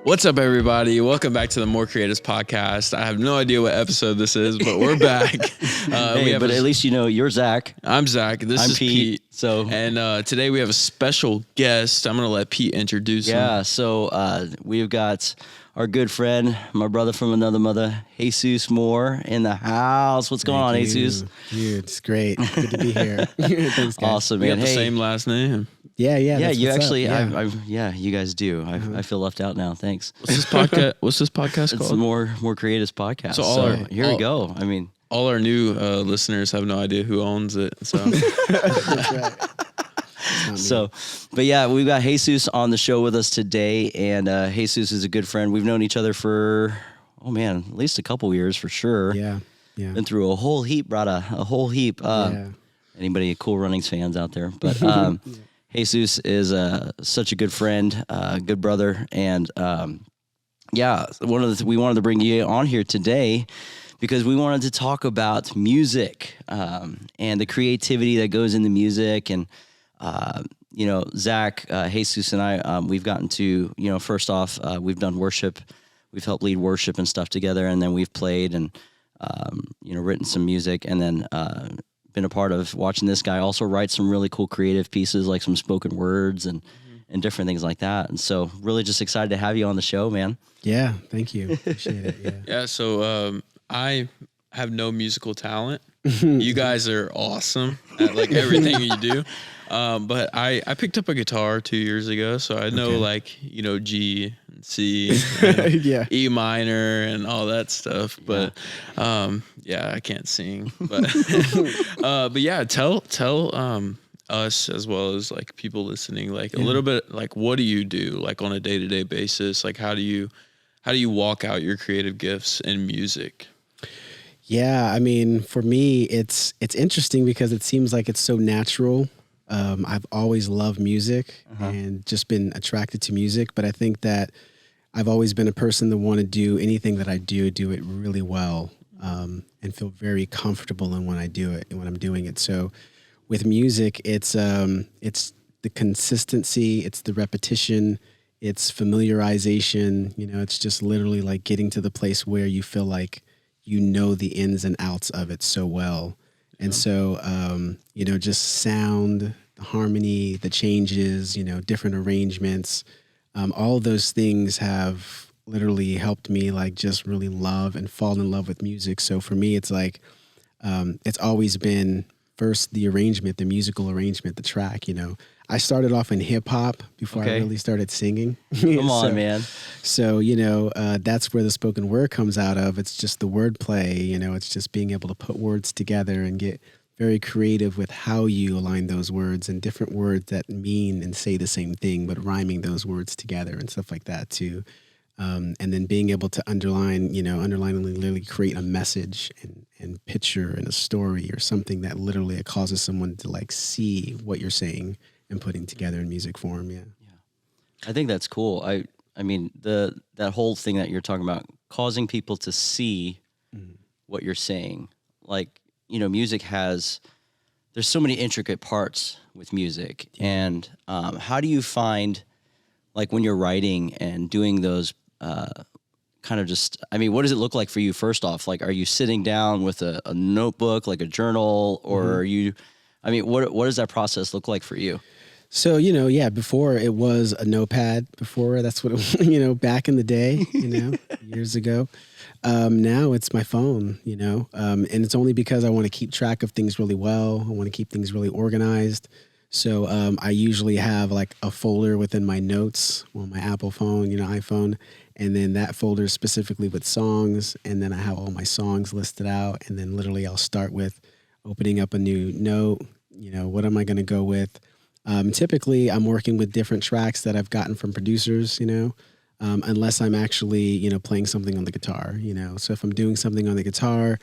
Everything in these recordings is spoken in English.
What's up, everybody? Welcome back to the More Creatives podcast. I have no idea what episode this is, but we're back. But at least you know you're Zach. I'm Zach. This is Pete. And today we have a special guest. I'm going to let Pete introduce him. Yeah, so we've got our good friend, my brother from another mother, Jesus Moore, in the house. What's going on, Jesus? Dude, it's great. Good to be here. Thanks, guys. Awesome, We man. got the same last name. Yeah. Yeah, you what's actually, up. you guys do. I feel left out now. Thanks. What's this podcast? What's this podcast It's the called? More Creatives podcast. So Here we go. I mean, all our new listeners have no idea who owns it. So That's right. But yeah, we've got Jesus on the show with us today, and Jesus is a good friend. We've known each other for, at least a couple years for sure. Yeah. Been through a whole heap, a whole heap. Anybody Cool Runnings fans out there? But Jesus is such a good friend, good brother, and we wanted to bring you on here today because we wanted to talk about music and the creativity that goes into music. And Zach, Jesus, and I, we've gotten to, first off, we've done worship, we've helped lead worship and stuff together, and then we've played and written some music, and then been a part of watching this guy also write some really cool creative pieces, like some spoken words and different things like that. And so really just excited to have you on the show, man. Yeah. Thank you. Appreciate it. Yeah. yeah, so I have no musical talent. You guys are awesome at like everything you do. But I picked up a guitar 2 years ago, so I know G and C, and E minor and all that stuff. But I can't sing. But but yeah, tell us as well as like people listening, like a little bit, like what do you do like on a day-to-day basis? Like how do you walk out your creative gifts in music? Yeah. I mean, for me, it's interesting because it seems like it's so natural. I've always loved music and just been attracted to music, but I think that I've always been a person that want to do anything that I do it really well, and feel very comfortable in when I do it and when I'm doing it. So with music, it's the consistency, it's the repetition, it's familiarization, it's just literally like getting to the place where you feel like you know the ins and outs of it so well. And so, just sound, the harmony, the changes, different arrangements, all those things have literally helped me like just really love and fall in love with music. So for me, it's like, it's always been first the arrangement, the musical arrangement, the track, I started off in hip hop before I really started singing. Come on, man. So, that's where the spoken word comes out of. It's just the wordplay, it's just being able to put words together and get very creative with how you align those words and different words that mean and say the same thing, but rhyming those words together and stuff like that too. And then being able to underline and literally create a message and picture and a story or something that literally causes someone to like see what you're saying and putting together in music form. Yeah. I think that's cool. I mean, that whole thing that you're talking about, causing people to see what you're saying. Like, music there's so many intricate parts with music. And how do you find, like when you're writing and doing those kind of just, what does it look like for you first off? Like, are you sitting down with a notebook, like a journal, or are you, what does that process look like for you? So, before it was a notepad before, that's what, back in the day, years ago. Now it's my phone, and it's only because I want to keep track of things really well. I want to keep things really organized. So, I usually have like a folder within my notes on my Apple phone, iPhone, and then that folder is specifically with songs. And then I have all my songs listed out. And then literally I'll start with opening up a new note. What am I going to go with? Typically, I'm working with different tracks that I've gotten from producers, unless I'm actually, playing something on the guitar, So if I'm doing something on the guitar,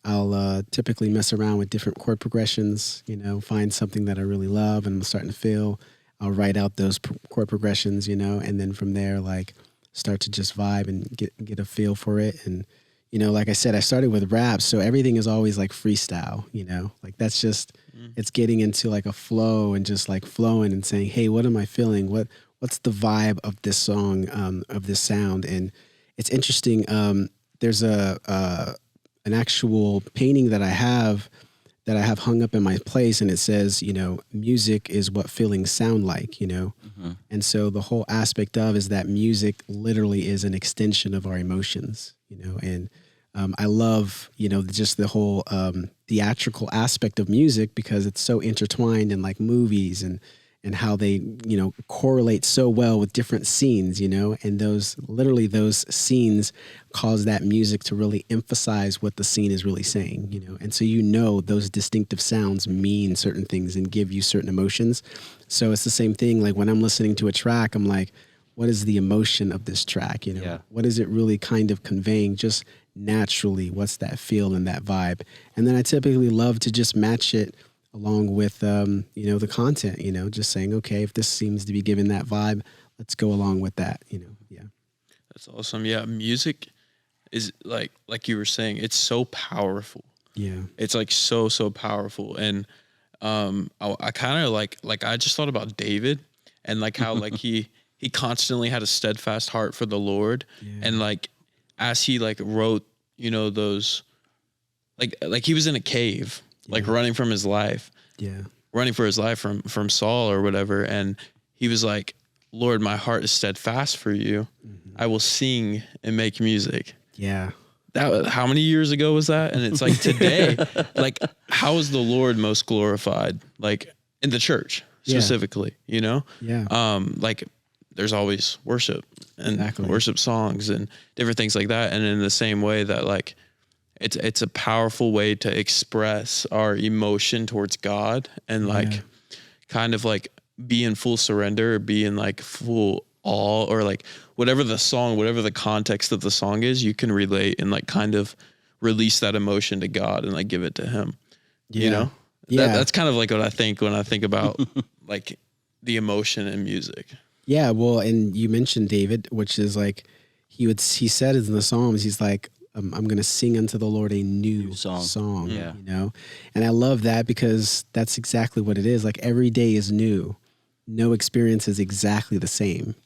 I'll typically mess around with different chord progressions, find something that I really love and I'm starting to feel. I'll write out those chord progressions, and then from there, like, start to just vibe and get a feel for it. And, like I said, I started with rap, so everything is always like freestyle, like that's just, it's getting into like a flow and just like flowing and saying, hey, what am I feeling? What what's the vibe of this song, of this sound? And it's interesting. There's an actual painting that I have hung up in my place, and it says, music is what feelings sound like, And so the whole aspect of is that music literally is an extension of our emotions, and I love, just the whole theatrical aspect of music, because it's so intertwined in like movies and how they, correlate so well with different scenes, and those scenes cause that music to really emphasize what the scene is really saying, and so, those distinctive sounds mean certain things and give you certain emotions. So it's the same thing. Like when I'm listening to a track, I'm like, what is the emotion of this track? Yeah. What is it really kind of conveying just naturally? What's that feel and that vibe? And then I typically love to just match it along with, the content, just saying, okay, if this seems to be giving that vibe, let's go along with that, yeah. That's awesome. Yeah. Music is like you were saying, it's so powerful. Yeah. It's like so powerful. And I kind of like I just thought about David and like how like he constantly had a steadfast heart for the Lord. Yeah. And like as he like wrote, those like he was in a cave, like running from his life. Yeah. Running for his life from Saul or whatever. And he was like, Lord, my heart is steadfast for you. Mm-hmm. I will sing and make music. Yeah. How many years ago was that? And it's like today, like how is the Lord most glorified? Like in the church specifically, Yeah. Like there's always worship and worship songs and different things like that. And in the same way that like, it's a powerful way to express our emotion towards God and like kind of like be in full surrender or be in like full awe, or like whatever the context of the song is, you can relate and like kind of release that emotion to God and like give it to him. Yeah. That's kind of like what I think when I think about like the emotion in music. Yeah. Well, and you mentioned David, which is like, he said in the Psalms, he's like, I'm going to sing unto the Lord a new song, and I love that because that's exactly what it is. Like every day is new. No experience is exactly the same,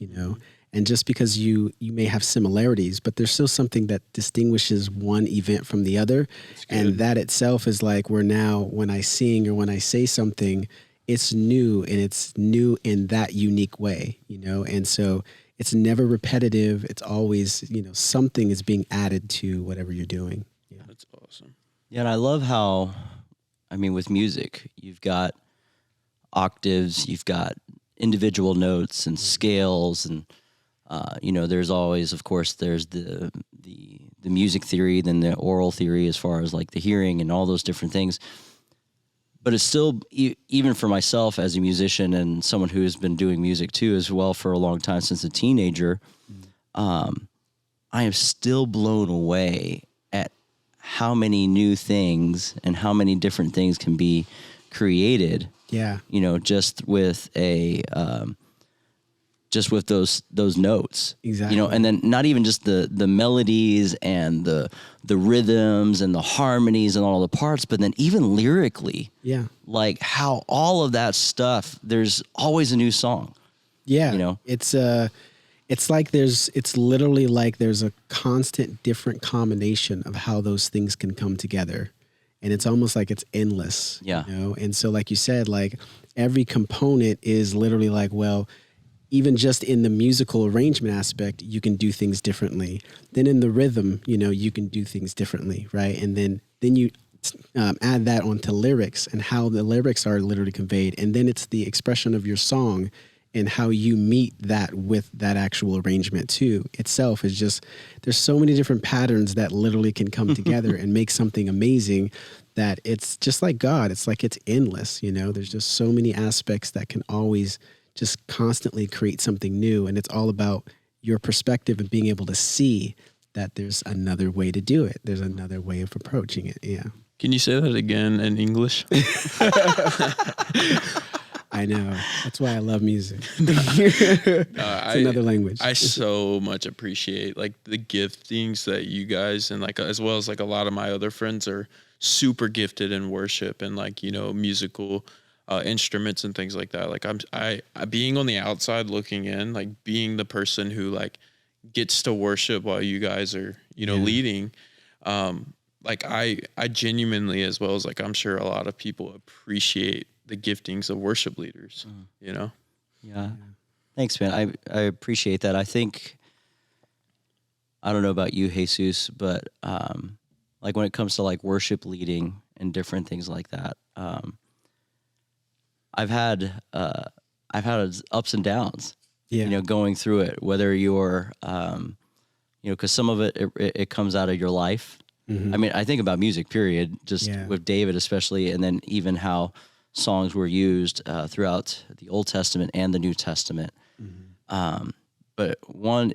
and just because you may have similarities, but there's still something that distinguishes one event from the other. And that itself is like, when I sing or when I say something, it's new, and it's new in that unique way, and so it's never repetitive. It's always, something is being added to whatever you're doing. Yeah. That's awesome. Yeah, and I love how, with music, you've got octaves, you've got individual notes and scales, and there's always, of course, there's the music theory, then the oral theory as far as like the hearing and all those different things. But it's still, even for myself as a musician and someone who has been doing music too as well for a long time, since a teenager, I am still blown away at how many new things and how many different things can be created. Yeah. Just with those notes. Exactly. And then not even just the melodies and the rhythms and the harmonies and all the parts, but then even lyrically. Yeah. Like how all of that stuff, there's always a new song. Yeah. It's literally like there's a constant different combination of how those things can come together. And it's almost like it's endless. Yeah. And so like you said, like every component is literally like, well, even just in the musical arrangement aspect, you can do things differently. Then in the rhythm, you can do things differently, right? And then you add that onto lyrics and how the lyrics are literally conveyed. And then it's the expression of your song and how you meet that with that actual arrangement too. Itself is just, there's so many different patterns that literally can come together and make something amazing, that it's just like God. It's like it's endless, there's just so many aspects that can always just constantly create something new. And it's all about your perspective and being able to see that there's another way to do it. There's another way of approaching it. Yeah. Can you say that again in English? I know. That's why I love music. It's another language. I so much appreciate like the giftings that you guys, and like as well as like a lot of my other friends, are super gifted in worship and like, musical instruments and things like that. Like I being on the outside looking in, like being the person who like gets to worship while you guys are, leading. Like I genuinely, as well as like, I'm sure a lot of people appreciate the giftings of worship leaders, Yeah. Thanks, man. I appreciate that. I think, I don't know about you, Jesus, but like when it comes to like worship leading and different things like that, I've had ups and downs, going through it, whether you're, because some of it comes out of your life. I mean, I think about music, period, just with David especially, and then even how songs were used throughout the Old Testament and the New Testament. But one,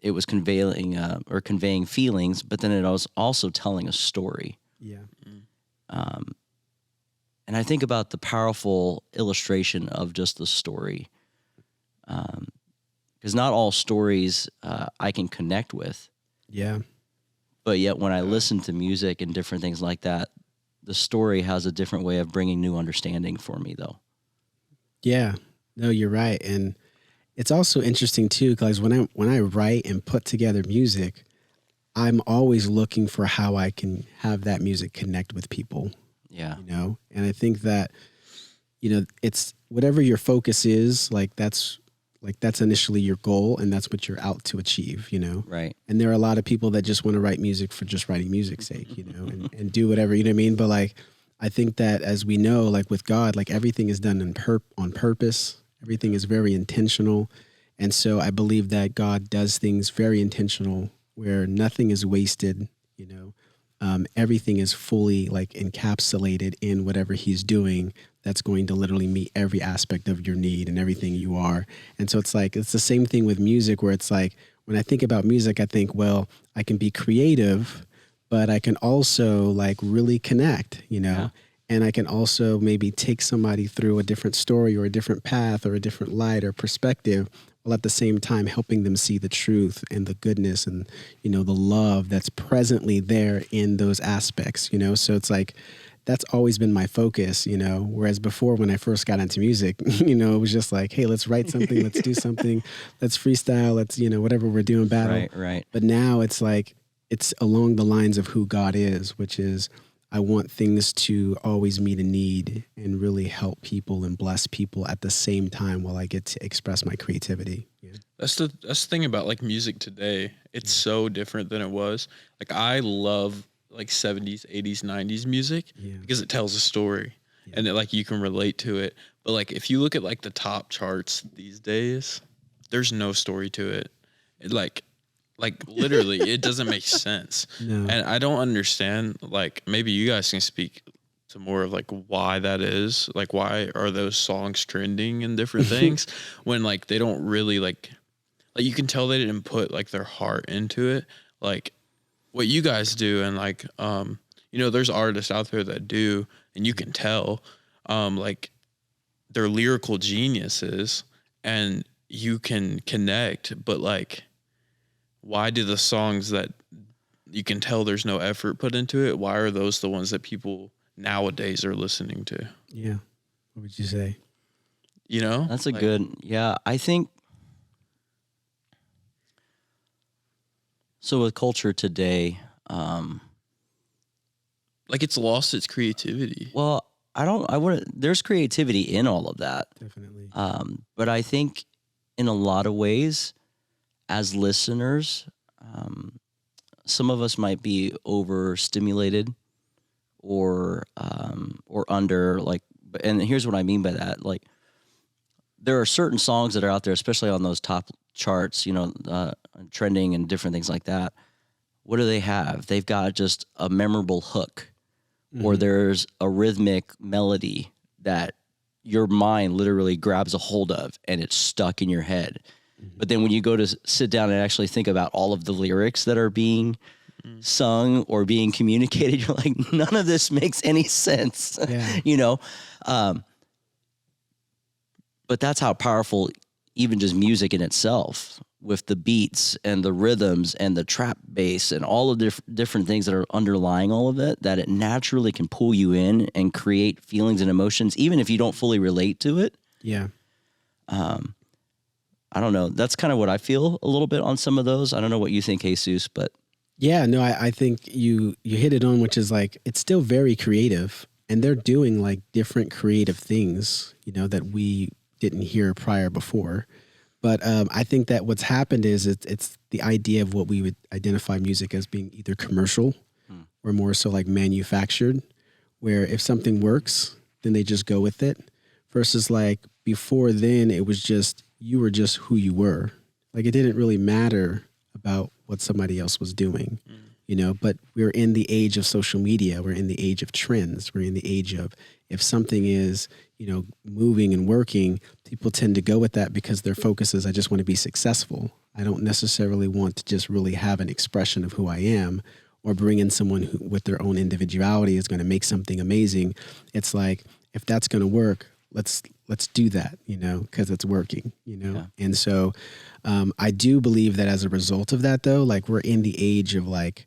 it was conveying feelings, but then it was also telling a story. Yeah. And I think about the powerful illustration of just the story. Because not all stories I can connect with. Yeah. But yet when I listen to music and different things like that, the story has a different way of bringing new understanding for me, though. Yeah. No, you're right. And it's also interesting, too, because when I write and put together music, I'm always looking for how I can have that music connect with people. Yeah. And I think that, it's whatever your focus is, that's initially your goal, and that's what you're out to achieve, Right. And there are a lot of people that just want to write music for just writing music's sake, and do whatever, you know what I mean? But I think that, as we know, with God, everything is done on purpose. Everything is very intentional. And so I believe that God does things very intentional, where nothing is wasted, everything is fully encapsulated in whatever he's doing. That's going to literally meet every aspect of your need and everything you are. And so it's the same thing with music, where it's when I think about music, I think, well, I can be creative, but I can also really connect, Yeah. and I can also maybe take somebody through a different story or a different path or a different light or perspective, while at the same time helping them see the truth and the goodness and, the love that's presently there in those aspects, So it's that's always been my focus, whereas before, when I first got into music, it was just hey, let's write something, let's do something, let's freestyle, let's, whatever we're doing, battle. Right. But now it's it's along the lines of who God is, which is, I want things to always meet a need and really help people and bless people at the same time, while I get to express my creativity. Yeah. That's the thing about music today. It's so different than it was. I love 70s, 80s, 90s music because it tells a story and that you can relate to it. But if you look at the top charts these days, there's no story to it. Literally, it doesn't make sense. No. And I don't understand, maybe you guys can speak to more of why that is. Why are those songs trending and different things when they don't really you can tell they didn't put their heart into it. What you guys do, and there's artists out there that do, and you can tell they're lyrical geniuses and you can connect, but why do the songs that you can tell there's no effort put into it, why are those the ones that people nowadays are listening to? Yeah. What would you say? That's a good, I think, so with culture today, it's lost its creativity. Well, there's creativity in all of that. Definitely. But I think in a lot of ways, as listeners, some of us might be overstimulated or under and here's what I mean by that. There are certain songs that are out there, especially on those top charts, trending and different things like that. What do they have? They've got just a memorable hook, or there's a rhythmic melody that your mind literally grabs a hold of and it's stuck in your head. But then when you go to sit down and actually think about all of the lyrics that are being sung or being communicated, you're none of this makes any sense, Yeah. But that's how powerful even just music in itself, with the beats and the rhythms and the trap bass and all of the different things that are underlying all of it, that it naturally can pull you in and create feelings and emotions, even if you don't fully relate to it. Yeah. I don't know. That's kind of what I feel a little bit on some of those. I don't know what you think, Jesus, but Yeah, no, I think you hit it on, which is like, it's still very creative, and they're doing like different creative things, you know, that we didn't hear prior before. But I think that what's happened is it's the idea of what we would identify music as being either commercial or more so like manufactured, where if something works, then they just go with it, versus like before then, it was just, you were just who you were. Like it didn't really matter about what somebody else was doing, you know, but we're in the age of social media. We're in the age of trends. We're in the age of, if something is, you know, moving and working, people tend to go with that because their focus is, I just want to be successful. I don't necessarily want to just really have an expression of who I am, or bring in someone who, with their own individuality, is going to make something amazing. It's like, if that's going to work, let's do that, you know, because it's working, you know? Yeah. And so I do believe that as a result of that, though, like we're in the age of like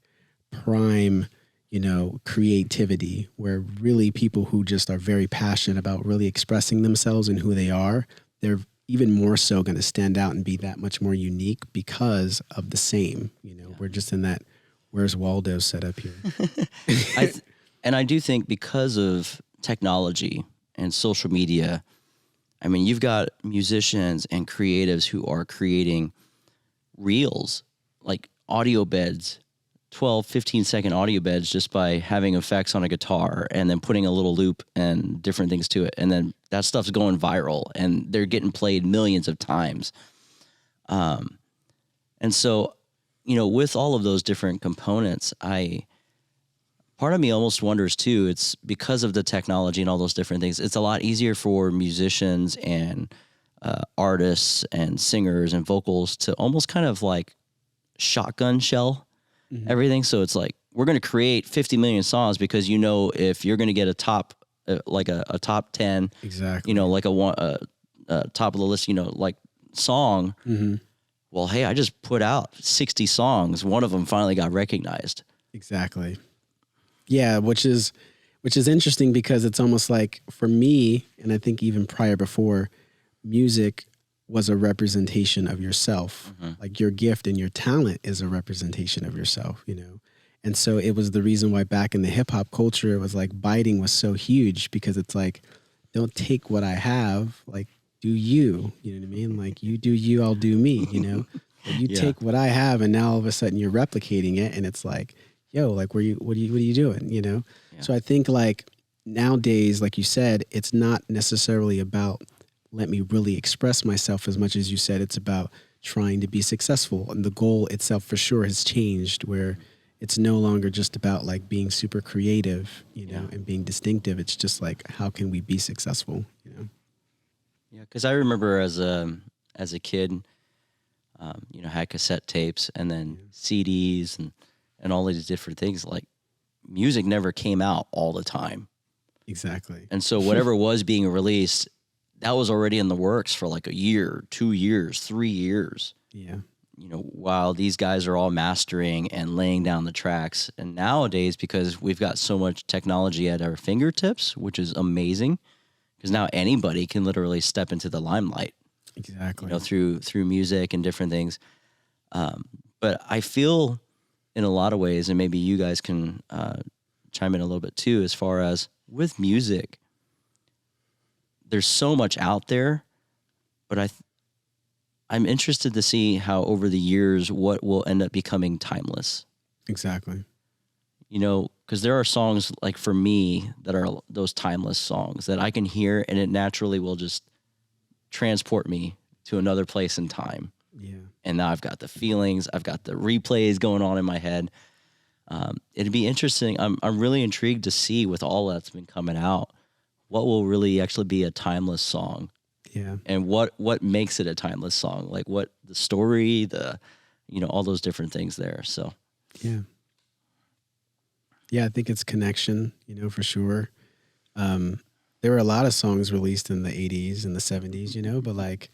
prime, you know, creativity, where really people who just are very passionate about really expressing themselves and who they are, they're even more so going to stand out and be that much more unique because of the same, you know, we're just in that, where's Waldo set up here? And I do think because of technology and social media, I mean, you've got musicians and creatives who are creating reels, like audio beds, 12, 15-second audio beds, just by having effects on a guitar and then putting a little loop and different things to it. And then that stuff's going viral and they're getting played millions of times. And so, you know, with all of those different components, part of me almost wonders too, it's because of the technology and all those different things, it's a lot easier for musicians and artists and singers and vocals to almost kind of like shotgun shell everything. So it's like, we're going to create 50 million songs because, you know, if you're going to get a top, like a top 10, exactly, you know, like a top of the list, you know, like song. Well, hey, I just put out 60 songs. One of them finally got recognized. Exactly. Yeah, which is interesting, because it's almost like, for me, and I think even prior before, music was a representation of yourself. Like your gift and your talent is a representation of yourself, you know? And so it was the reason why back in the hip hop culture, it was like biting was so huge, because it's like, don't take what I have, like do you know what I mean? Like you do you, I'll do me, you know? But you take what I have and now all of a sudden you're replicating it, and it's like, yo, like what are you doing, you know? Yeah. So I think like nowadays, like you said, it's not necessarily about let me really express myself as much as you said. It's about trying to be successful. And the goal itself for sure has changed, where it's no longer just about like being super creative, you know, and being distinctive. It's just like, how can we be successful, you know? Yeah, because I remember as a kid, you know, had cassette tapes and then CDs and all these different things. Like music never came out all the time. Exactly. And so whatever was being released, that was already in the works for like a year, 2 years, 3 years. Yeah. You know, while these guys are all mastering and laying down the tracks. And nowadays, because we've got so much technology at our fingertips, which is amazing, because now anybody can literally step into the limelight. Exactly. You know, through music and different things. But I feel in a lot of ways, and maybe you guys can chime in a little bit too, as far as with music, there's so much out there, but I'm interested to see how over the years what will end up becoming timeless. Exactly. You know, because there are songs like for me that are those timeless songs that I can hear and it naturally will just transport me to another place in time. Yeah. And now I've got the feelings, I've got the replays going on in my head. It'd be interesting. I'm really intrigued to see, with all that's been coming out, what will really actually be a timeless song. Yeah. And what makes it a timeless song? Like what the story, you know, all those different things there. So yeah. Yeah, I think it's connection, you know, for sure. There were a lot of songs released in the 80s and the 70s, you know, but like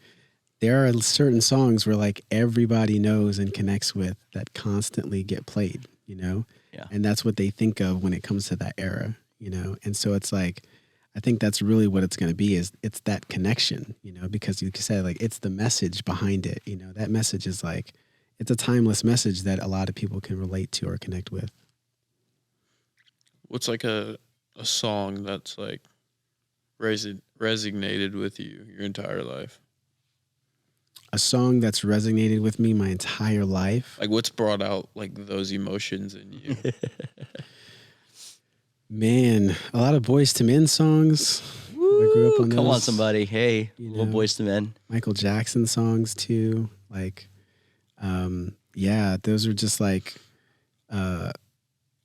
there are certain songs where like everybody knows and connects with that constantly get played, you know? Yeah. And that's what they think of when it comes to that era, you know? And so it's like, I think that's really what it's going to be is it's that connection, you know, because you said like, it's the message behind it. You know, that message is like, it's a timeless message that a lot of people can relate to or connect with. What's like a song that's like resonated with you your entire life? A song that's resonated with me my entire life. Like what's brought out like those emotions in you? Man, a lot of Boys to Men songs. I grew up on those. Come on, somebody. Hey, You little know. Boys to Men. Michael Jackson songs too. Like, yeah, those are just like,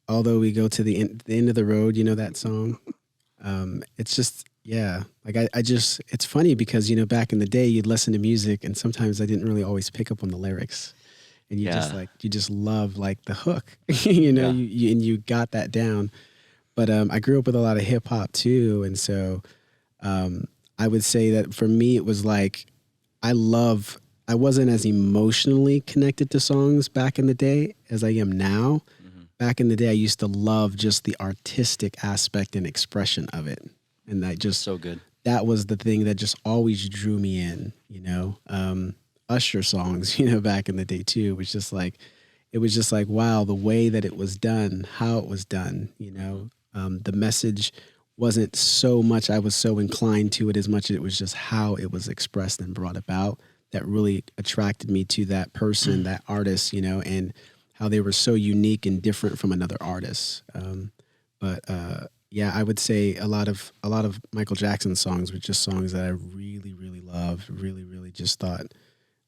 although we go to the end of the road, you know that song. It's just, yeah, like I just, it's funny because, you know, back in the day you'd listen to music and sometimes I didn't really always pick up on the lyrics. And you just like, you just love like the hook, you know, you and you got that down. But I grew up with a lot of hip hop too. And so I would say that for me, it was like, I wasn't as emotionally connected to songs back in the day as I am now. Mm-hmm. Back in the day, I used to love just the artistic aspect and expression of it. And that just, so good. That was the thing that just always drew me in, you know. Usher songs, you know, back in the day too, was just like, it was just like, wow, the way that it was done, how it was done, you know. The message wasn't so much, I was so inclined to it as much as it was just how it was expressed and brought about that really attracted me to that person, that artist, you know, and how they were so unique and different from another artist. Yeah, I would say a lot of Michael Jackson songs were just songs that I really, really loved, really, really just thought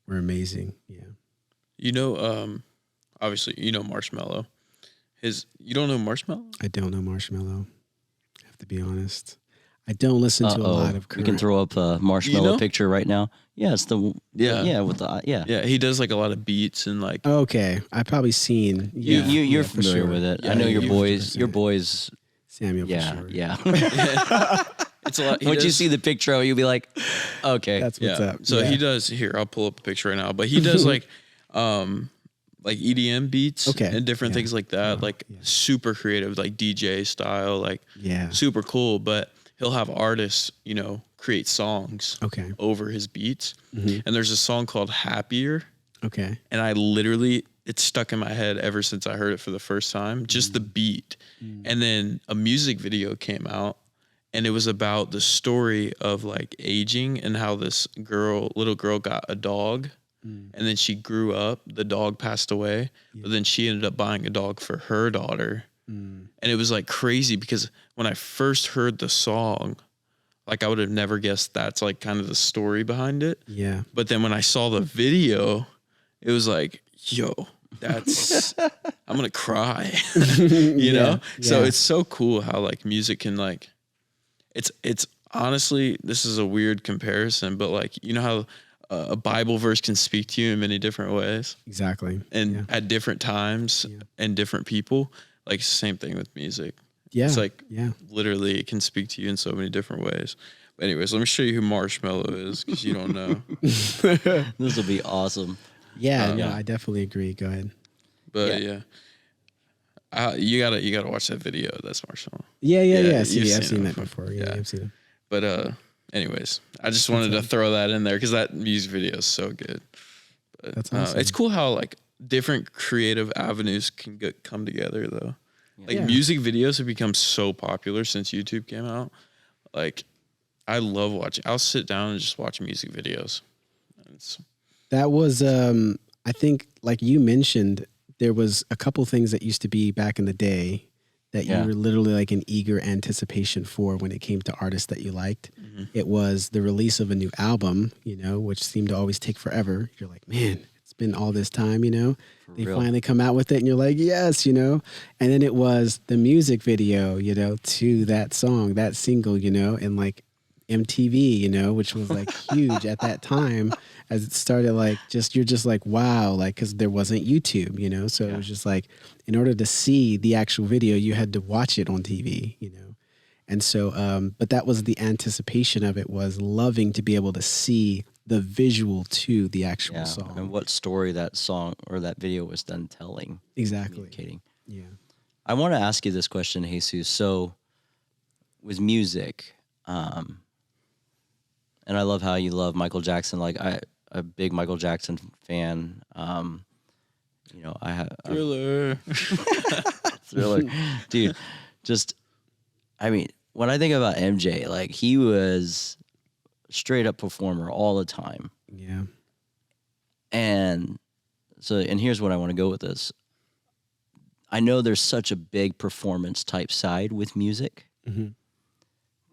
were amazing. Yeah. You know, obviously, you know Marshmello. You don't know Marshmello? I don't know Marshmello. I have to be honest. I don't listen to a lot of current. We can throw up a Marshmello picture right now. Yeah, it's the Yeah, he does like a lot of beats and like. Okay, I've probably seen. You're familiar with it. Yeah, I know your 100%. boys. Samuel. Yeah, for sure. yeah. It's a lot. Once you see the picture, you'll be like, okay, That's what's up. So he does here. I'll pull up a picture right now, but he does like EDM beats and different things like that. Super creative, like DJ style, like super cool. But he'll have artists, you know, create songs over his beats. Mm-hmm. And there's a song called Happier. Okay. And I literally, it's stuck in my head ever since I heard it for the first time, just the beat. And then a music video came out and it was about the story of like aging and how this little girl got a dog. And then she grew up, the dog passed away, but then she ended up buying a dog for her daughter. And it was like crazy because when I first heard the song, like I would have never guessed that's like kind of the story behind it. Yeah. But then when I saw the video, it was like, yo, that's, I'm going to cry, you know? So it's so cool how like music can like, it's honestly, this is a weird comparison, but like, you know how a Bible verse can speak to you in many different ways. Exactly. And at different times and different people, like same thing with music. Yeah. It's like, literally it can speak to you in so many different ways. But anyways, let me show you who Marshmello is because you don't know. This will be awesome. Yeah, no, I definitely agree. Go ahead. But you gotta watch that video. That's Marshmello. Yeah. See, I've seen that before. Yeah, I've seen it. But anyways, I just wanted to throw that in there because that music video is so good. But, that's awesome. It's cool how like different creative avenues can come together though. Like music videos have become so popular since YouTube came out. Like I love watching. I'll sit down and just watch music videos. That was, I think, like you mentioned, there was a couple things that used to be back in the day that you were literally like in eager anticipation for when it came to artists that you liked. Mm-hmm. It was the release of a new album, you know, which seemed to always take forever. You're like, man, it's been all this time, you know. They finally come out with it and you're like, yes, you know. And then it was the music video, you know, to that song, that single, you know, and like MTV, you know, which was like huge at that time as it started, like you're just like, wow, like, cause there wasn't YouTube, you know? So it was just like, in order to see the actual video, you had to watch it on TV, you know? And so, but that was the anticipation of it, was loving to be able to see the visual to the actual Yeah. song. And what story that song or that video was then telling. Exactly. Communicating. Yeah. I want to ask you this question, Jesus. So with music, and I love how you love Michael Jackson. Like a big Michael Jackson fan. You know, Thriller. Thriller, dude. Just, I mean, when I think about MJ, like he was straight up performer all the time. Yeah. And so, and here's what I want to go with this. I know there's such a big performance type side with music,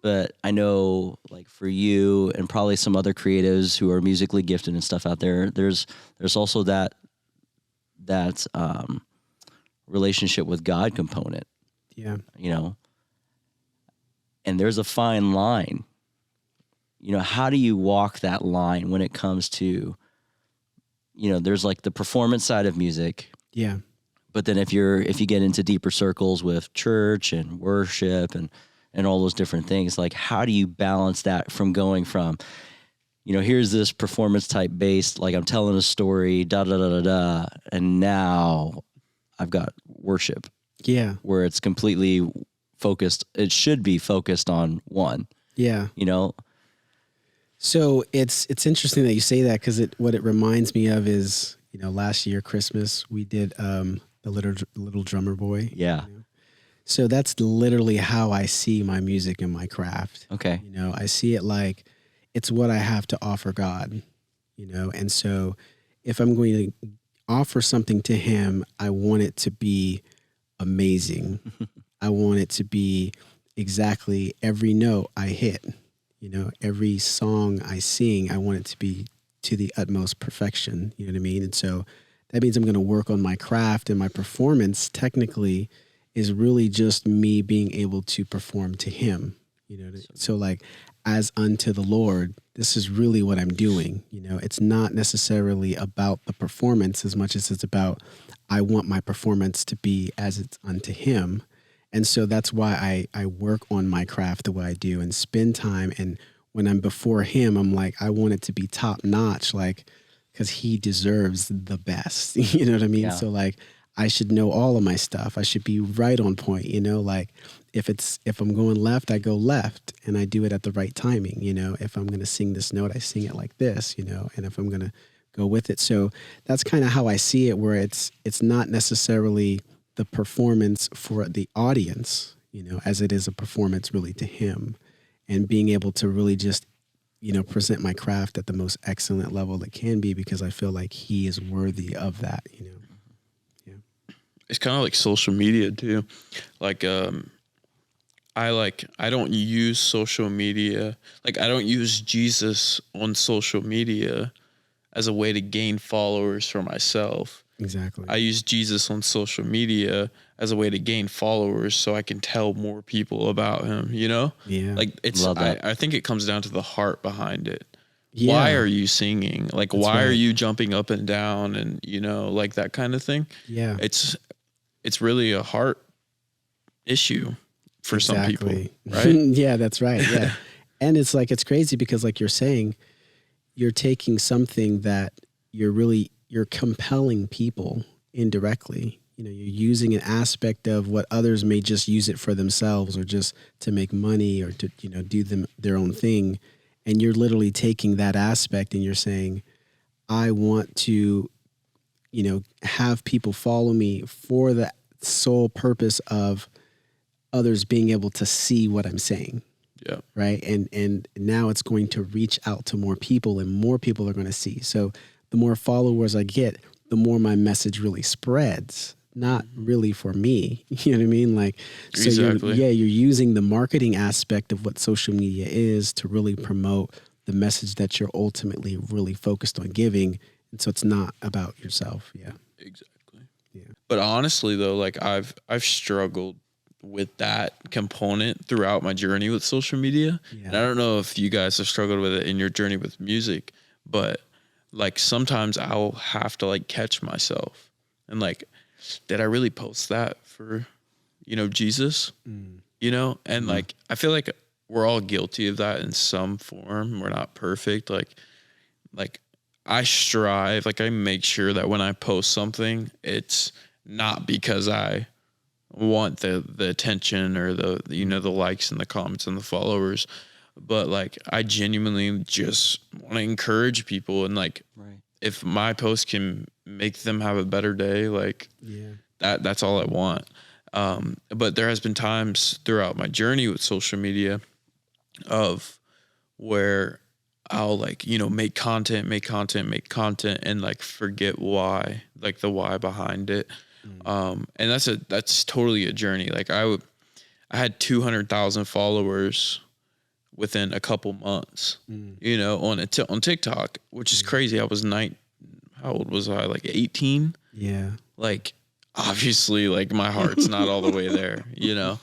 but I know like for you and probably some other creatives who are musically gifted and stuff out there, there's also that relationship with God component. Yeah. You know, and there's a fine line. You know, how do you walk that line when it comes to, you know, there's like the performance side of music. Yeah. But then if you get into deeper circles with church and worship and all those different things, like how do you balance that from going from, you know, here's this performance type based, like I'm telling a story, da da da da da, and now I've got worship. Yeah. Where it's completely focused. It should be focused on one. Yeah. You know. So it's interesting that you say that, because what it reminds me of is, you know, last year Christmas we did the little drummer boy. Yeah. You know? So that's literally how I see my music and my craft. Okay. You know, I see it like it's what I have to offer God, you know, and so if I'm going to offer something to him, I want it to be amazing. I want it to be exactly every note I hit, you know, every song I sing, I want it to be to the utmost perfection. You know what I mean? And so that means I'm going to work on my craft, and my performance technically is really just me being able to perform to him, you know? So like, as unto the Lord, this is really what I'm doing. You know, it's not necessarily about the performance as much as it's about, I want my performance to be as it's unto him. And so that's why I work on my craft the way I do and spend time. And when I'm before him, I'm like, I want it to be top notch, like, because he deserves the best. You know what I mean? Yeah. So like, I should know all of my stuff. I should be right on point, you know, like if I'm going left, I go left and I do it at the right timing. You know, if I'm going to sing this note, I sing it like this, you know, and if I'm going to go with it. So that's kind of how I see it, where it's not necessarily the performance for the audience, you know, as it is a performance really to him, and being able to really just, you know, present my craft at the most excellent level it can be, because I feel like he is worthy of that, you know. It's kind of like social media too. Like, I don't use social media. Like, I don't use Jesus on social media as a way to gain followers for myself. Exactly. I use Jesus on social media as a way to gain followers so I can tell more people about him, you know? Yeah. Like, it's, Love that. I think it comes down to the heart behind it. Yeah. Why are you singing? Like, That's why are right. you jumping up and down and, you know, like that kind of thing? Yeah. It's really a heart issue for some people, right? Yeah, that's right. Yeah. And it's like, it's crazy because like you're saying, you're taking something that you're compelling people indirectly. You know, you're using an aspect of what others may just use it for themselves or just to make money or to, you know, do their own thing. And you're literally taking that aspect and you're saying, I want to, you know, have people follow me for the sole purpose of others being able to see what I'm saying. Yeah. Right. And now it's going to reach out to more people and more people are going to see. So the more followers I get, the more my message really spreads, not really for me. You know what I mean? Like, so Exactly. you're using the marketing aspect of what social media is to really promote the message that you're ultimately really focused on giving. And so it's not about yourself. Yeah. Exactly. Yeah. But honestly though, like I've struggled with that component throughout my journey with social media. Yeah. And I don't know if you guys have struggled with it in your journey with music, but like sometimes I'll have to like catch myself and like, did I really post that for, you know, Jesus? You know? And like, I feel like we're all guilty of that in some form. We're not perfect. Like like I strive, like I make sure that when I post something, it's not because I want the attention or the the likes and the comments and the followers, but like I genuinely just want to encourage people, and like Right. if my post can make them have a better day, like that's all I want. But there has been times throughout my journey with social media of where I'll like, make content, and like forget why, like the why behind it. And that's totally a journey. Like I had 200,000 followers within a couple months, on TikTok, which is crazy. I was how old was I? Like 18. Yeah. Like obviously like my heart's not all the way there, Yeah.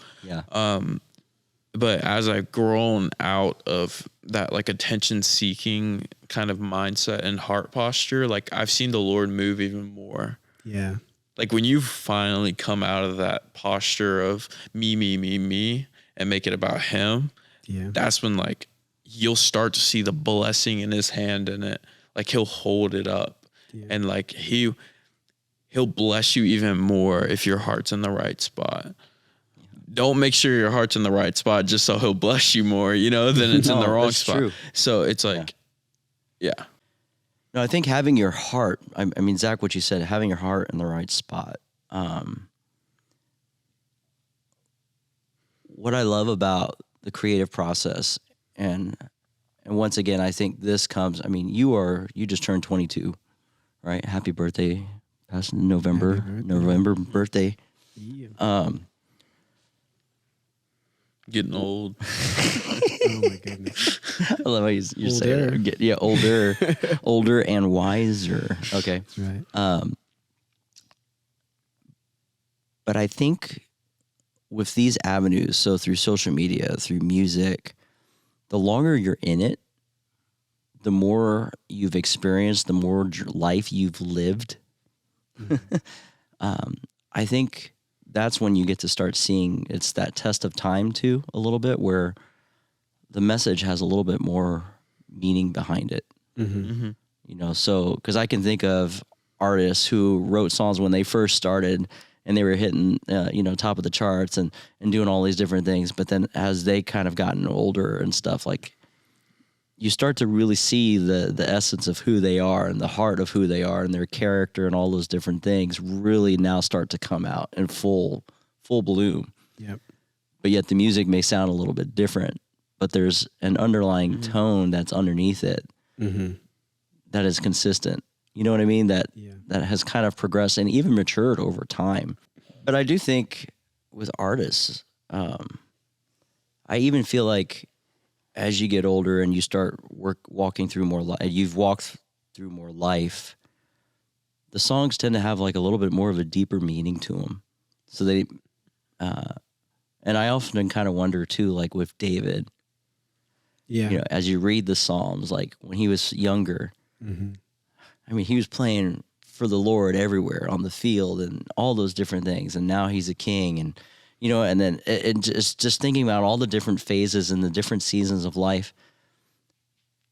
But as I've grown out of that like attention seeking kind of mindset and heart posture, like I've seen the Lord move even more. Yeah. Like when you finally come out of that posture of me, and make it about him, that's when like you'll start to see the blessing in his hand in it. Like he'll hold it up, and like he'll bless you even more if your heart's in the right spot. Don't make sure your heart's in the right spot just so he'll bless you more, than it's in the wrong spot. True. So it's like, yeah. No, I think having your heart, I mean, Zach, what you said, having your heart in the right spot. What I love about the creative process, and once again, I think this comes, I mean, you just turned 22, right? Happy birthday. That's November birthday. Yeah. Getting old. Oh my goodness. I love how you say that. Older and wiser. Okay. That's right. But I think with these avenues, so through social media, through music, the longer you're in it, the more you've experienced, the more life you've lived. Mm-hmm. I think that's when you get to start seeing it's that test of time too, a little bit, where the message has a little bit more meaning behind it. Mm-hmm. So because I can think of artists who wrote songs when they first started and they were hitting, top of the charts and doing all these different things. But then as they kind of gotten older and stuff, like you start to really see the essence of who they are and the heart of who they are and their character and all those different things really now start to come out in full bloom. Yep. But yet the music may sound a little bit different, but there's an underlying tone that's underneath it that is consistent. You know what I mean? That has kind of progressed and even matured over time. But I do think with artists, I even feel like as you get older and you start walking through more life, you've walked through more life, the songs tend to have like a little bit more of a deeper meaning to them. So they, and I often kind of wonder too, like with David, as you read the Psalms, like when he was younger, I mean, he was playing for the Lord everywhere on the field and all those different things. And now he's a king and, and then it's just thinking about all the different phases and the different seasons of life.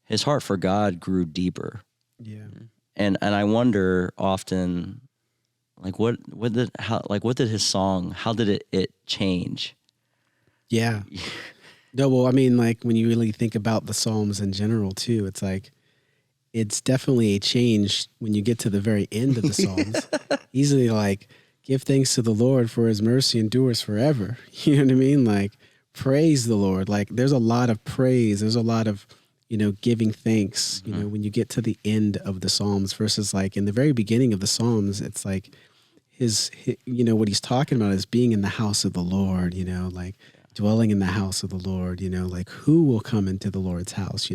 His heart for God grew deeper. Yeah. And I wonder often, like what did his song, how did it change? Yeah. No, well, I mean, like when you really think about the Psalms in general too, it's like, it's definitely a change when you get to the very end of the Psalms. Easily like, give thanks to the Lord for his mercy endures forever. You know what I mean? Like, praise the Lord. Like, there's a lot of praise. There's a lot of, giving thanks, when you get to the end of the Psalms versus like in the very beginning of the Psalms, it's like his what he's talking about is being in the house of the Lord, like dwelling in the house of the Lord, like who will come into the Lord's house,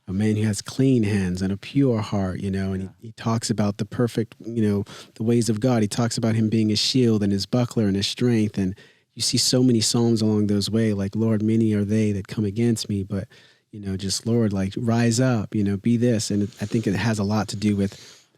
a man who has clean hands and a pure heart, and he talks about the perfect, the ways of God. He talks about him being his shield and his buckler and his strength. And you see so many Psalms along those way, like, Lord, many are they that come against me, but, just Lord, like rise up, be this. And I think it has a lot to do with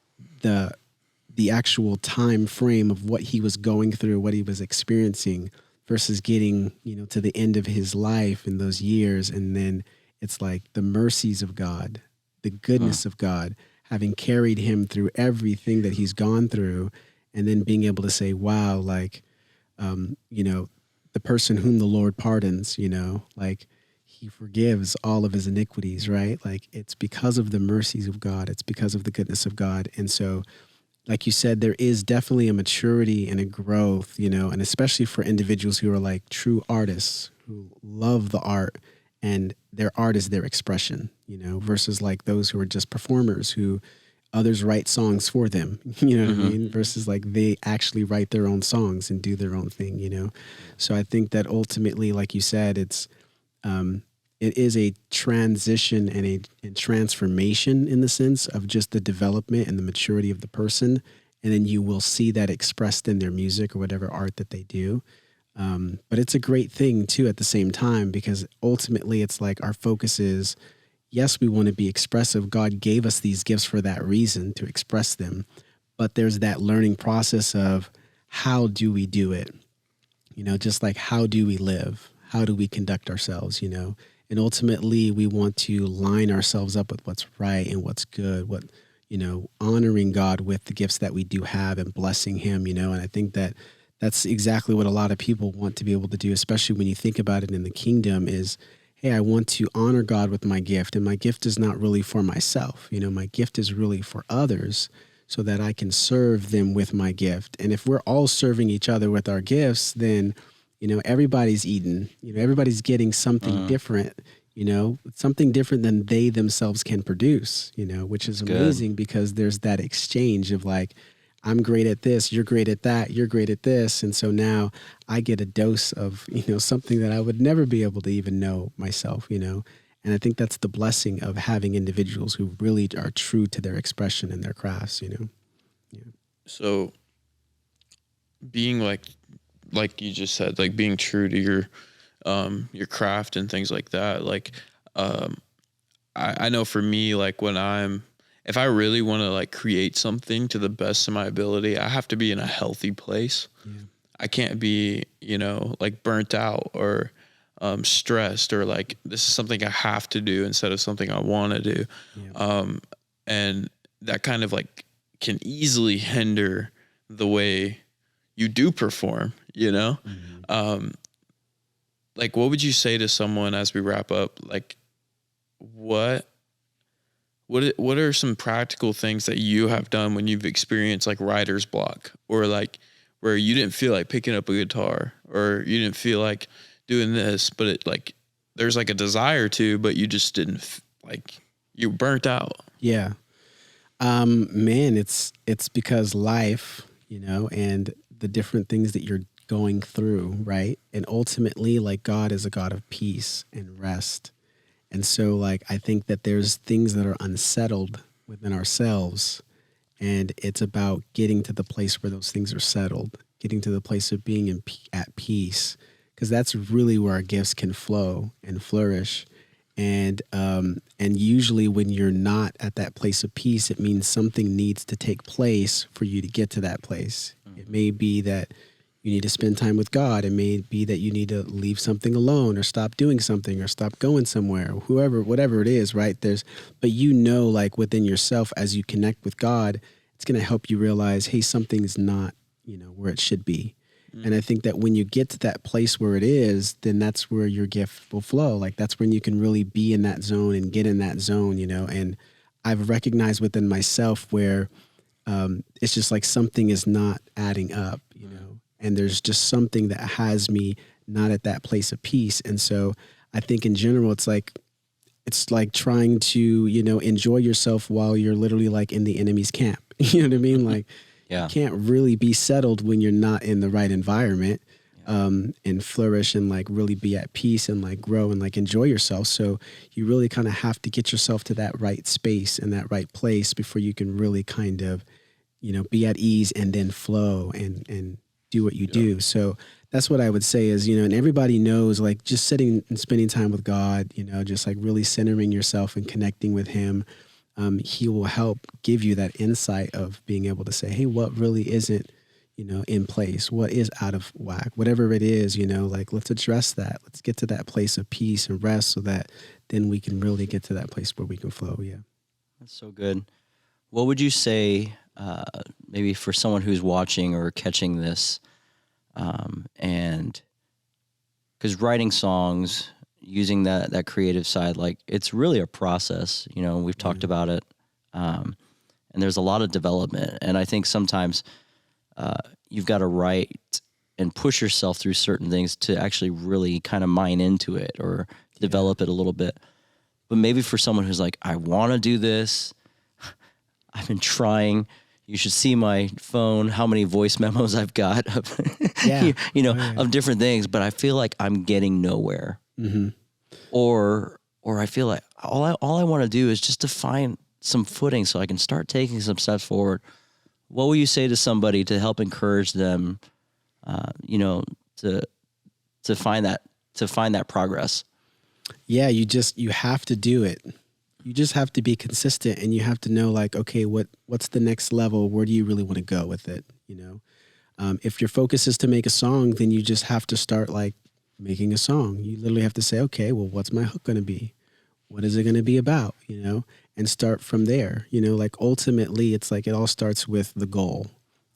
the actual time frame of what he was going through, what he was experiencing versus getting, to the end of his life in those years. And then it's like the mercies of God, the goodness of God, having carried him through everything that he's gone through, and then being able to say, wow, like, you know, the person whom the Lord pardons, you know, like he forgives all of his iniquities, right? Like it's because of the mercies of God. It's because of the goodness of God. And so, like you said, there is definitely a maturity and a growth, you know, and especially for individuals who are like true artists who love the art and their art is their expression, you know, versus like those who are just performers who others write songs for them, you know what I mean? Versus like they actually write their own songs and do their own thing, you know? So I think that ultimately, like you said, it is a transition and a transformation in the sense of just the development and the maturity of the person. And then you will see that expressed in their music or whatever art that they do. But it's a great thing too at the same time, because ultimately it's like our focus is, yes, we want to be expressive. God gave us these gifts for that reason, to express them. But there's that learning process of how do we do it? You know, just like how do we live? How do we conduct ourselves, you know? And ultimately we want to line ourselves up with what's right and what's good, what, you know, honoring God with the gifts that we do have and blessing him, you know? And I think that that's exactly what a lot of people want to be able to do, especially when you think about it in the kingdom is, hey, I want to honor God with my gift. And my gift is not really for myself. You know, my gift is really for others so that I can serve them with my gift. And if we're all serving each other with our gifts, then, you know, everybody's eating, you know, everybody's getting something different, you know, something different than they themselves can produce, you know, which is amazing because there's that exchange of like, I'm great at this, you're great at that, you're great at this. And so now I get a dose of, you know, something that I would never be able to even know myself, you know. And I think that's the blessing of having individuals who really are true to their expression and their crafts, you know. Yeah. So being like you just said, like being true to your craft and things like that. Like, I know for me, like if I really want to like create something to the best of my ability, I have to be in a healthy place. Yeah. I can't be, you know, like burnt out or stressed or like this is something I have to do instead of something I want to do. Yeah. And that kind of like can easily hinder the way you do perform, you know? Like what would you say to someone as we wrap up? Like what are some practical things that you have done when you've experienced like writer's block or like where you didn't feel like picking up a guitar or you didn't feel like doing this, but it like, there's like a desire to, but you just didn't like, you burnt out. Yeah. Man, it's because life, you know, and the different things that you're going through, right? And ultimately, like God is a God of peace and rest. And so, like, I think that there's things that are unsettled within ourselves, and it's about getting to the place where those things are settled, getting to the place of being at peace, because that's really where our gifts can flow and flourish. And usually when you're not at that place of peace, it means something needs to take place for you to get to that place. It may be that you need to spend time with God. It may be that you need to leave something alone or stop doing something or stop going somewhere, or whatever it is, right? But you know, like within yourself, as you connect with God, it's going to help you realize, hey, something is not, you know, where it should be. And I think that when you get to that place where it is, then that's where your gift will flow. Like that's when you can really be in that zone and get in that zone, you know. And I've recognized within myself where it's just like something is not adding up, you know, and there's just something that has me not at that place of peace. And so I think in general, it's like trying to, you know, enjoy yourself while you're literally like in the enemy's camp. You know what I mean? Like, yeah. You can't really be settled when you're not in the right environment, and flourish and like really be at peace and like grow and like enjoy yourself. So you really kind of have to get yourself to that right space and that right place before you can really kind of, you know, be at ease and then flow and do what you do. So that's what I would say is, you know, and everybody knows like just sitting and spending time with God, you know, just like really centering yourself and connecting with him. He will help give you that insight of being able to say, hey, what really isn't, you know, in place? What is out of whack? Whatever it is, you know, like let's address that. Let's get to that place of peace and rest so that then we can really get to that place where we can flow. Yeah. That's so good. What would you say, maybe for someone who's watching or catching this, and because writing songs, using that creative side, like it's really a process. You know, we've talked about it, and there's a lot of development. And I think sometimes you've got to write and push yourself through certain things to actually really kind of mine into it or develop it a little bit. But maybe for someone who's like, I want to do this, I've been trying. You should see my phone, how many voice memos I've got of, of different things, but I feel like I'm getting nowhere. Mm-hmm. Or I feel like all I want to do is just to find some footing so I can start taking some steps forward. What will you say to somebody to help encourage them, to find that progress? Yeah, you have to do it. You just have to be consistent, and you have to know, like, okay, what's the next level? Where do you really want to go with it? You know, if your focus is to make a song, then you just have to start like making a song. You literally have to say, okay, well, what's my hook going to be? What is it going to be about? You know, and start from there. You know, like ultimately, it's like it all starts with the goal,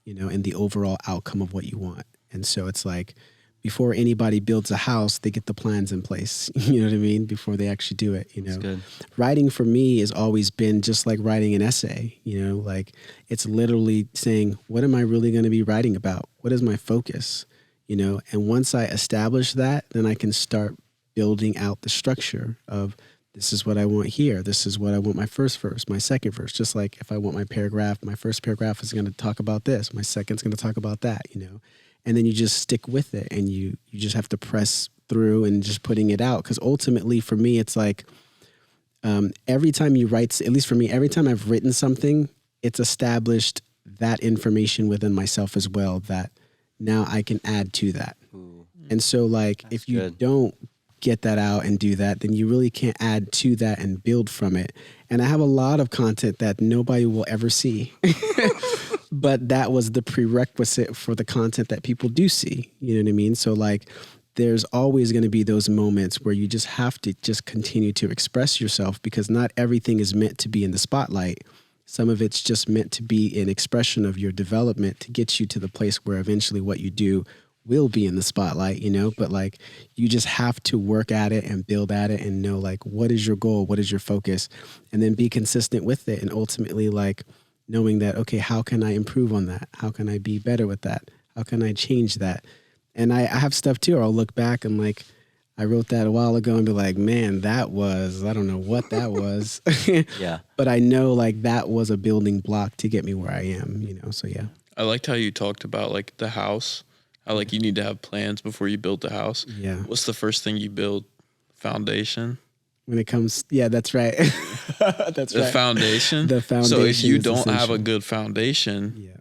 you know, and the overall outcome of what you want. And so it's like, before anybody builds a house, they get the plans in place. You know what I mean? Before they actually do it, you know. That's good. Writing for me has always been just like writing an essay, you know, like it's literally saying, what am I really going to be writing about? What is my focus? You know, and once I establish that, then I can start building out the structure of this is what I want here. This is what I want my first verse, my second verse. Just like if I want my first paragraph is going to talk about this. My second's going to talk about that, you know. And then you just stick with it, and you just have to press through and just putting it out. Because ultimately, for me, it's like every time you write, at least for me, every time I've written something, it's established that information within myself as well that now I can add to that. Ooh, and so, like, if you don't get that out and do that, then you really can't add to that and build from it. And I have a lot of content that nobody will ever see. But that was the prerequisite for the content that people do see. You know what I mean? So like, there's always going to be those moments where you just have to just continue to express yourself, because not everything is meant to be in the spotlight. Some of it's just meant to be an expression of your development to get you to the place where eventually what you do will be in the spotlight, you know. But like, you just have to work at it and build at it and know like, what is your goal? What is your focus? And then be consistent with it. And ultimately, like, knowing that, okay, how can I improve on that? How can I be better with that? How can I change that? And I have stuff too, or I'll look back and like, I wrote that a while ago and be like, man, I don't know what that was. Yeah. But I know like that was a building block to get me where I am, you know? So yeah. I liked how you talked about like the house, how like you need to have plans before you build the house. Yeah. What's the first thing you build? Foundation. When it comes, yeah, that's right. That's the right. foundation. The foundation. So if you is don't have essential. a good foundation, Yeah.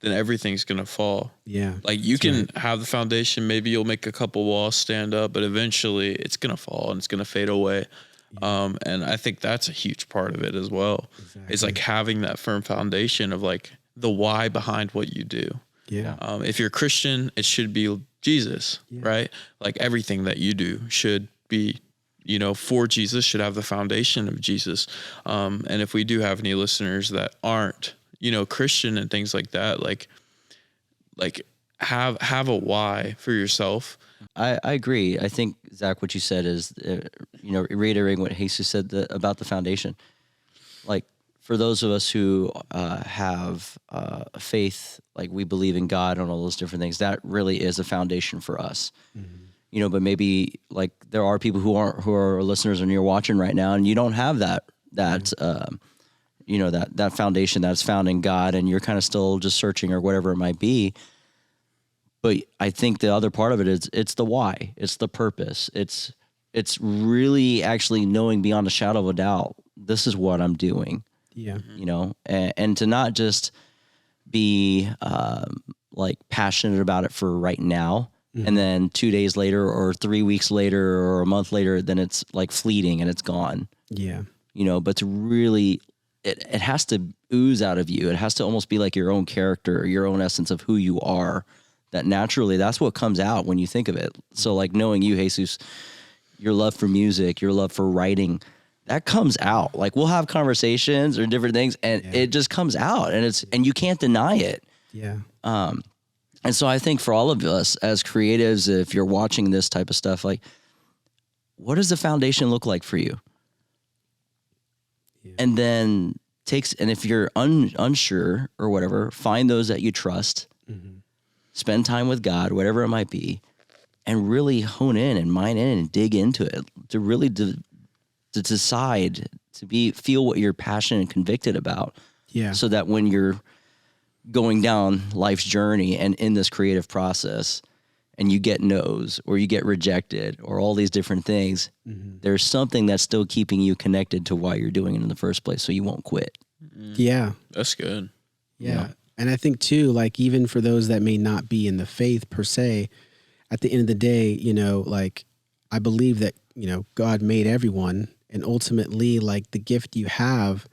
then everything's gonna fall. Yeah. Like you that's can right. have the foundation, maybe you'll make a couple walls stand up, but eventually it's gonna fall and it's gonna fade away. And I think that's a huge part of it as well. Exactly. It's like having that firm foundation of like the why behind what you do. Yeah. If you're a Christian, it should be Jesus, right? Like everything that you do should be, you know, for Jesus, should have the foundation of Jesus. And if we do have any listeners that aren't, you know, Christian and things like that, like have a why for yourself. I agree. I think, Zach, what you said is, reiterating what Jesus said about the foundation. Like, for those of us who have a faith, like we believe in God and all those different things, that really is a foundation for us. Mm-hmm. You know, but maybe like there are people who are listeners and you're watching right now, and you don't have that foundation that's found in God, and you're kind of still just searching or whatever it might be. But I think the other part of it is it's the why, it's the purpose, it's really actually knowing beyond a shadow of a doubt, this is what I'm doing. Yeah. You know, and to not just be like passionate about it for right now. Mm-hmm. And then 2 days later or 3 weeks later or a month later, then it's like fleeting and it's gone. Yeah. You know, but to really, it has to ooze out of you. It has to almost be like your own character, your own essence of who you are, that naturally that's what comes out when you think of it. So like knowing you, Jesus, your love for music, your love for writing, that comes out. Like we'll have conversations or different things, and it just comes out, and you can't deny it. Yeah. And so I think for all of us as creatives, if you're watching this type of stuff, like, what does the foundation look like for you? Yeah. And then and if you're unsure or whatever, find those that you trust, spend time with God, whatever it might be, and really hone in and mine in and dig into it to really to decide to feel what you're passionate and convicted about. Yeah. So that when you're going down life's journey and in this creative process and you get no's or you get rejected or all these different things, there's something that's still keeping you connected to why you're doing it in the first place, so you won't quit. Yeah. That's good. Yeah. You know? And I think too, like even for those that may not be in the faith per se, at the end of the day, you know, like I believe that, you know, God made everyone, and ultimately like the gift you have,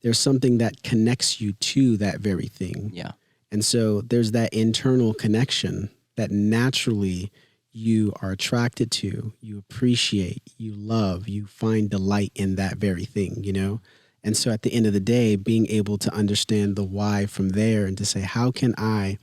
there's something that connects you to that very thing. Yeah. And so there's that internal connection that naturally you are attracted to, you appreciate, you love, you find delight in that very thing, you know? And so at the end of the day, being able to understand the why from there and to say, how can I,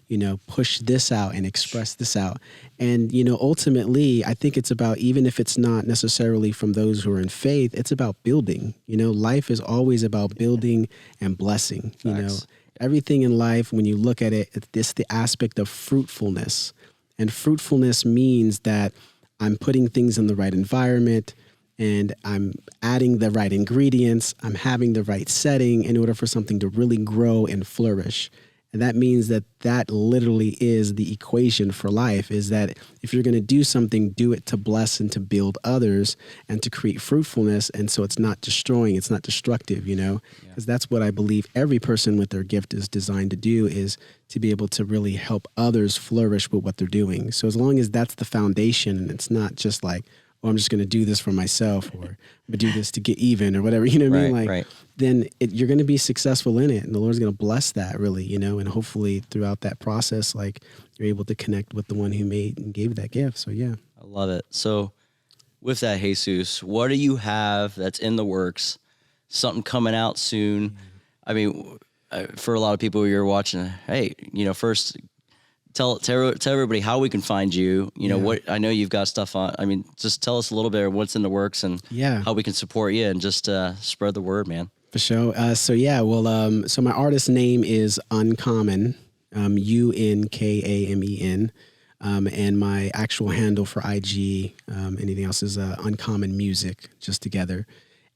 you know, push this out and express this out? And, you know, ultimately, I think it's about, even if it's not necessarily from those who are in faith, it's about building. You know, life is always about building and blessing. You know, everything in life, when you look at it, it's the aspect of fruitfulness. And fruitfulness means that I'm putting things in the right environment, and I'm adding the right ingredients, I'm having the right setting in order for something to really grow and flourish. And that means that literally is the equation for life, is that if you're going to do something, do it to bless and to build others and to create fruitfulness. And so it's not destroying, it's not destructive, you know, because that's what I believe every person with their gift is designed to do, is to be able to really help others flourish with what they're doing. So as long as that's the foundation, and it's not just like, oh, I'm just going to do this for myself, or I'm going to do this to get even or whatever, you know what I mean? Like, then you're going to be successful in it, and the Lord's going to bless that really, you know, and hopefully throughout that process, like you're able to connect with the one who made and gave that gift. So, yeah. I love it. So with that, Jesus, what do you have that's in the works? Something coming out soon? I mean, for a lot of people you're watching, hey, you know, first tell everybody how we can find you. You know, what, I know you've got stuff on. I mean, just tell us a little bit of what's in the works and how we can support you, and just spread the word, man. For sure. So my artist name is Unkamen, Unkamen. And my actual handle for IG, anything else, is Uncommon Music, just together.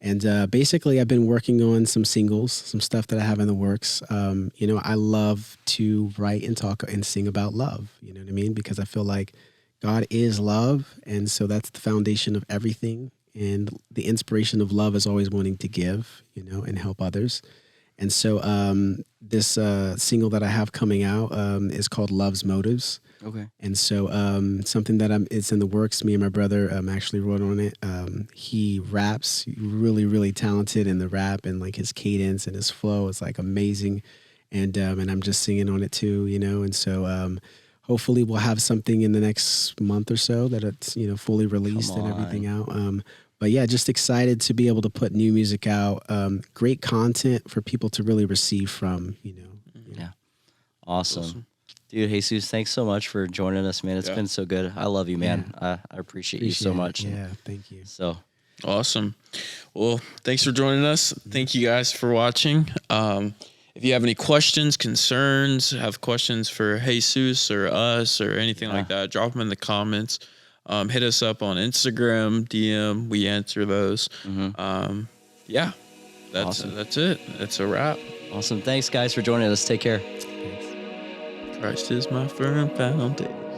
And basically, I've been working on some singles, some stuff that I have in the works. You know, I love to write and talk and sing about love, you know what I mean? Because I feel like God is love, and so that's the foundation of everything. And the inspiration of love is always wanting to give, you know, and help others. And so this single that I have coming out is called Love's Motives. Okay. And so something that it's in the works. Me and my brother actually wrote on it. He raps, really, really talented in the rap, and like his cadence and his flow is like amazing. And I'm just singing on it too, you know. And so hopefully we'll have something in the next month or so that it's, you know, fully released and everything out. But yeah, just excited to be able to put new music out. Great content for people to really receive from, you know. Yeah. Awesome. Dude, Jesus, thanks so much for joining us, man. It's been so good. I love you, man. I appreciate you so much. Yeah, thank you. So awesome. Well, thanks for joining us. Thank you guys for watching. If you have any questions, concerns, have questions for Jesus or us or anything like that, drop them in the comments. Hit us up on Instagram, DM. We answer those. Yeah, that's it. That's a wrap. Awesome. Thanks, guys, for joining us. Take care. Christ is my firm foundation.